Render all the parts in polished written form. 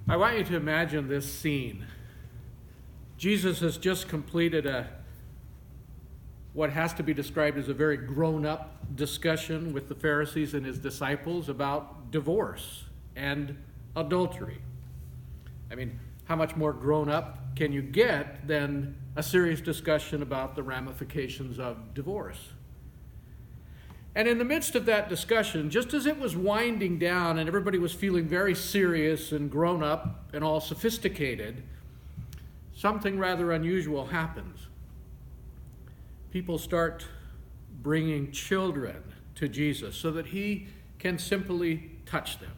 I want you to imagine this scene. Jesus has just completed what has to be described as a very grown-up discussion with the Pharisees and his disciples about divorce and adultery. I mean, how much more grown-up can you get than a serious discussion about the ramifications of divorce? And in the midst of that discussion, just as it was winding down and everybody was feeling very serious and grown up and all sophisticated, something rather unusual happens. People start bringing children to Jesus so that he can simply touch them,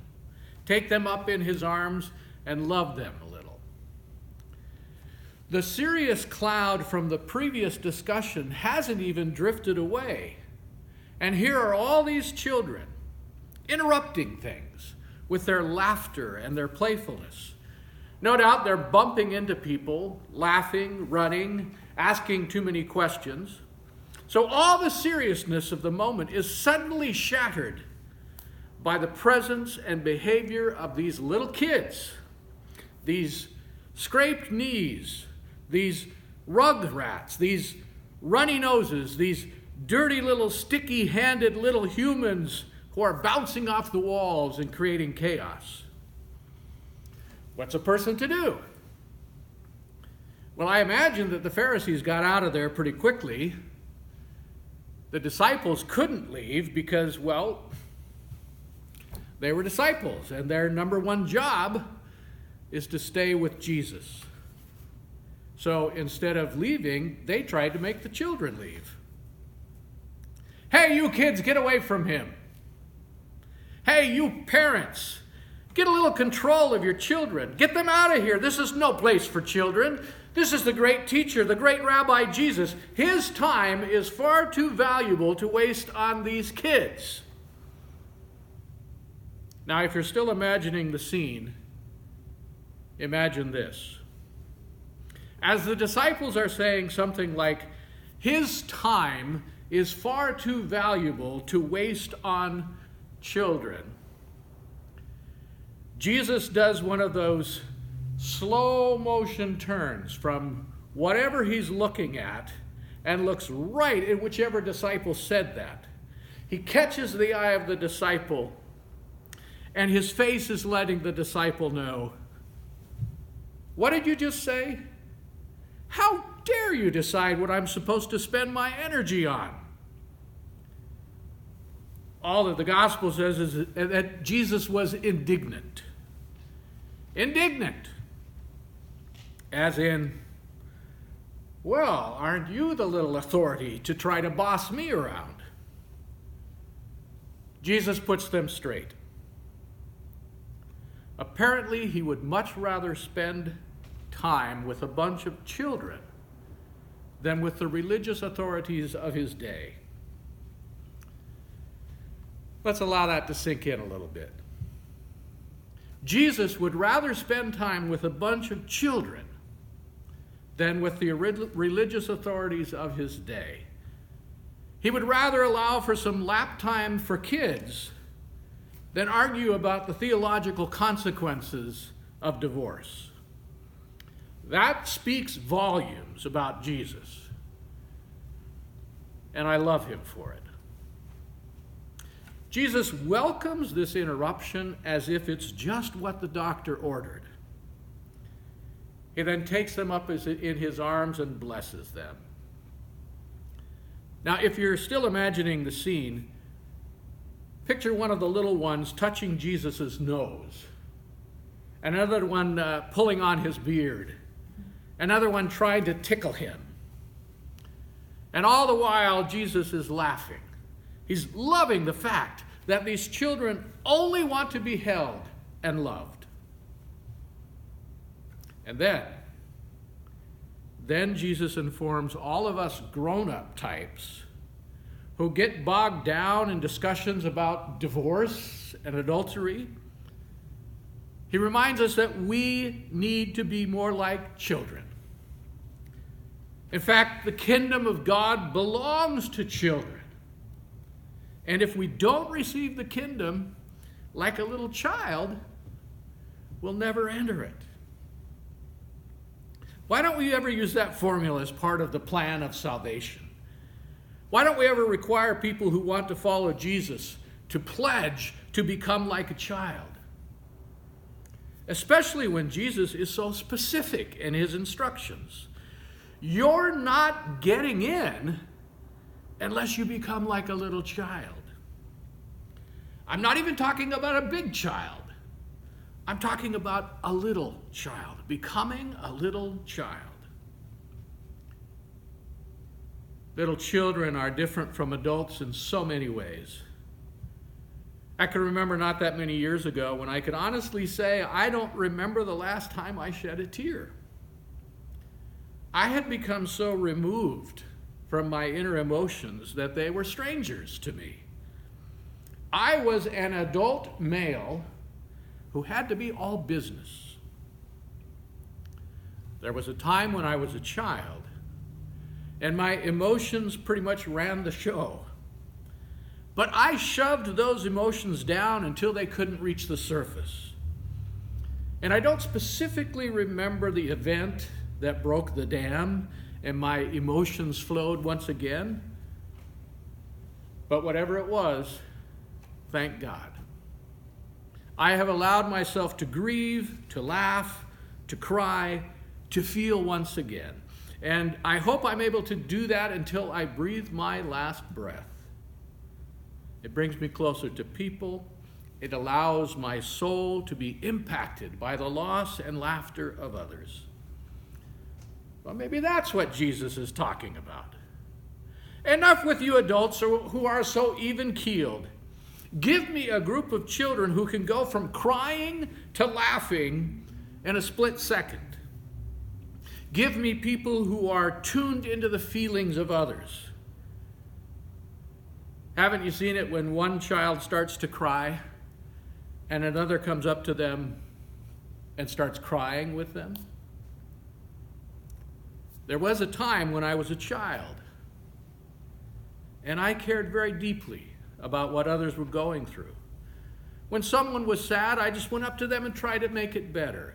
take them up in his arms, and love them a little. The serious cloud from the previous discussion hasn't even drifted away. And here are all these children interrupting things with their laughter and their playfulness. No doubt they're bumping into people, laughing, running, asking too many questions. So all the seriousness of the moment is suddenly shattered by the presence and behavior of these little kids, these scraped knees, these rug rats, these runny noses, these dirty little sticky-handed little humans who are bouncing off the walls and creating chaos. What's a person to do? Well, I imagine that the Pharisees got out of there pretty quickly. The disciples couldn't leave because, well, they were disciples, and their number one job is to stay with Jesus. So instead of leaving, they tried to make the children leave. Hey, you kids, get away from him. Hey, you parents, get a little control of your children. Get them out of here. This is no place for children. This is the great teacher, the great Rabbi Jesus. His time is far too valuable to waste on these kids. Now, if you're still imagining the scene, imagine this. As the disciples are saying something like, his time is far too valuable to waste on children, Jesus does one of those slow motion turns from whatever he's looking at and looks right at whichever disciple said that. He catches the eye of the disciple, and his face is letting the disciple know, what did you just say? How dare you decide what I'm supposed to spend my energy on? All that the gospel says is that Jesus was indignant. Indignant. As in, well, aren't you the little authority to try to boss me around? Jesus puts them straight. Apparently, he would much rather spend time with a bunch of children than with the religious authorities of his day. Let's allow that to sink in a little bit. Jesus would rather spend time with a bunch of children than with the religious authorities of his day. He would rather allow for some lap time for kids than argue about the theological consequences of divorce. That speaks volumes about Jesus, and I love him for it. Jesus welcomes this interruption as if it's just what the doctor ordered. He then takes them up in his arms and blesses them. Now, if you're still imagining the scene, picture one of the little ones touching Jesus' nose, another one pulling on his beard, another one trying to tickle him. And all the while, Jesus is laughing. He's loving the fact that these children only want to be held and loved. And then Jesus informs all of us grown-up types who get bogged down in discussions about divorce and adultery. He reminds us that we need to be more like children. In fact, the kingdom of God belongs to children. And if we don't receive the kingdom like a little child, will never enter it. Why don't we ever use that formula as part of the plan of salvation? Why don't we ever require people who want to follow Jesus to pledge to become like a child? Especially when Jesus is so specific in his instructions. You're not getting in unless you become like a little child. I'm not even talking about a big child. I'm talking about a little child, becoming a little child. Little children are different from adults in so many ways. I can remember not that many years ago when I could honestly say I don't remember the last time I shed a tear. I had become so removed from my inner emotions that they were strangers to me. I was an adult male who had to be all business. There was a time when I was a child, and my emotions pretty much ran the show. But I shoved those emotions down until they couldn't reach the surface. And I don't specifically remember the event that broke the dam and my emotions flowed once again. But whatever it was, thank God. I have allowed myself to grieve, to laugh, to cry, to feel once again. And I hope I'm able to do that until I breathe my last breath. It brings me closer to people. It allows my soul to be impacted by the loss and laughter of others. Well, maybe that's what Jesus is talking about. Enough with you adults who are so even-keeled. Give me a group of children who can go from crying to laughing in a split second. Give me people who are tuned into the feelings of others. Haven't you seen it when one child starts to cry and another comes up to them and starts crying with them? There was a time when I was a child, and I cared very deeply about what others were going through. When someone was sad, I just went up to them and tried to make it better.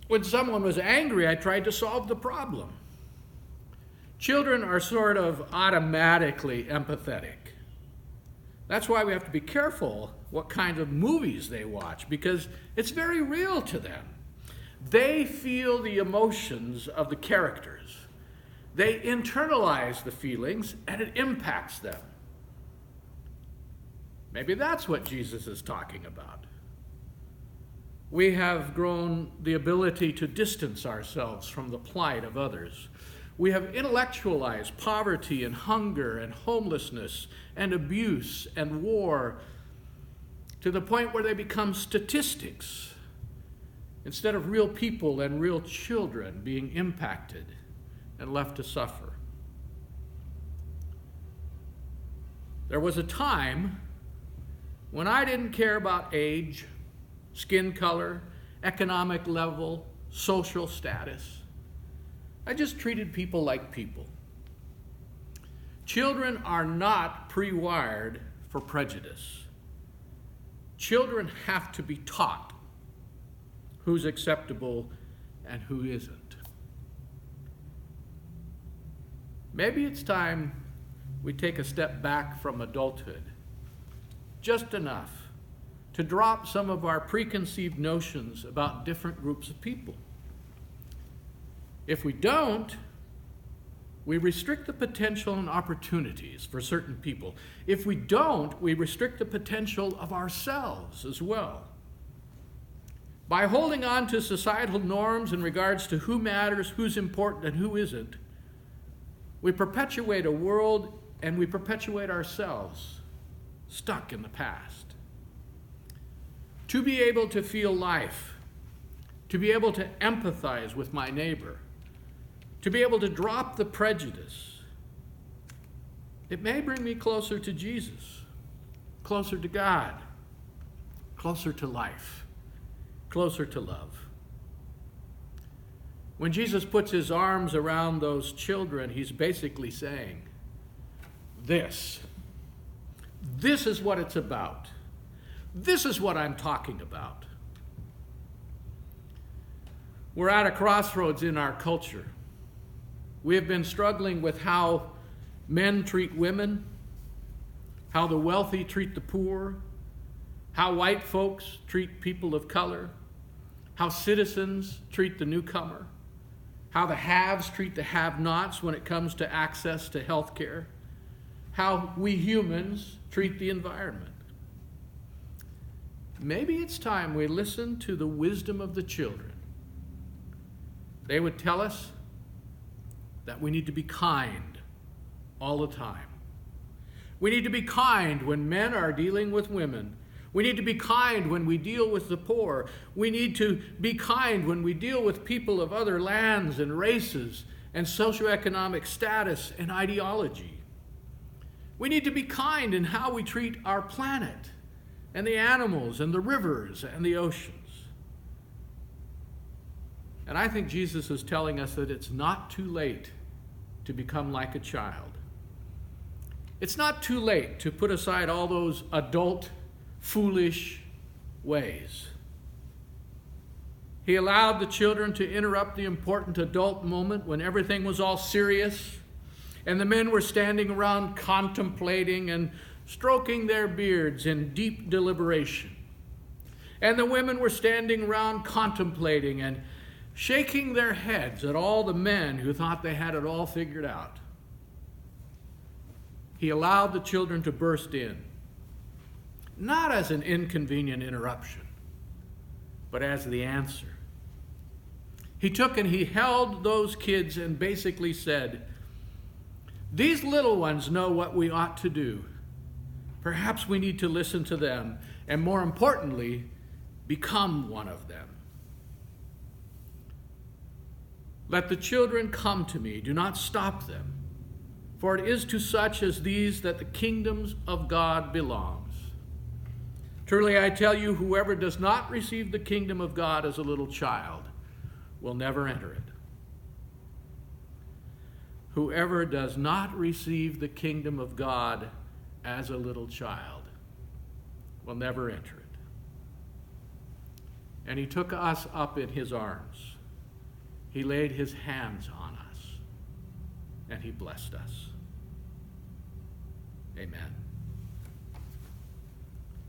When someone was angry, I tried to solve the problem. Children are sort of automatically empathetic. That's why we have to be careful what kind of movies they watch, because it's very real to them. They feel the emotions of the characters. They internalize the feelings, and it impacts them. Maybe that's what Jesus is talking about. We have grown the ability to distance ourselves from the plight of others. We have intellectualized poverty and hunger and homelessness and abuse and war to the point where they become statistics instead of real people and real children being impacted and left to suffer. There was a time when I didn't care about age, skin color, economic level, social status. I just treated people like people. Children are not pre-wired for prejudice. Children have to be taught who's acceptable and who isn't. Maybe it's time we take a step back from adulthood, just enough to drop some of our preconceived notions about different groups of people. If we don't, we restrict the potential and opportunities for certain people. If we don't, we restrict the potential of ourselves as well. By holding on to societal norms in regards to who matters, who's important, and who isn't, we perpetuate a world and we perpetuate ourselves stuck in the past. To be able to feel life, to be able to empathize with my neighbor, to be able to drop the prejudice, it may bring me closer to Jesus, closer to God, closer to life, closer to love. When Jesus puts his arms around those children, he's basically saying, this is what it's about. This is what I'm talking about. We're at a crossroads in our culture. We have been struggling with how men treat women, how the wealthy treat the poor, how white folks treat people of color, how citizens treat the newcomer, how the haves treat the have-nots when it comes to access to health care, how we humans treat the environment. Maybe it's time we listen to the wisdom of the children. They would tell us that we need to be kind all the time. We need to be kind when men are dealing with women. We need to be kind when we deal with the poor. We need to be kind when we deal with people of other lands and races and socioeconomic status and ideology. We need to be kind in how we treat our planet and the animals and the rivers and the oceans. And I think Jesus is telling us that it's not too late to become like a child. It's not too late to put aside all those adult, foolish ways. He allowed the children to interrupt the important adult moment when everything was all serious and the men were standing around contemplating and stroking their beards in deep deliberation. And the women were standing around contemplating and shaking their heads at all the men who thought they had it all figured out. He allowed the children to burst in, not as an inconvenient interruption, but as the answer. He took and he held those kids and basically said, "These little ones know what we ought to do. Perhaps we need to listen to them, and more importantly, become one of them. Let the children come to me, do not stop them, for it is to such as these that the kingdom of God belongs. Truly I tell you, whoever does not receive the kingdom of God as a little child will never enter it." Whoever does not receive the kingdom of God as a little child will never enter it. And he took us up in his arms. He laid his hands on us, and he blessed us. Amen.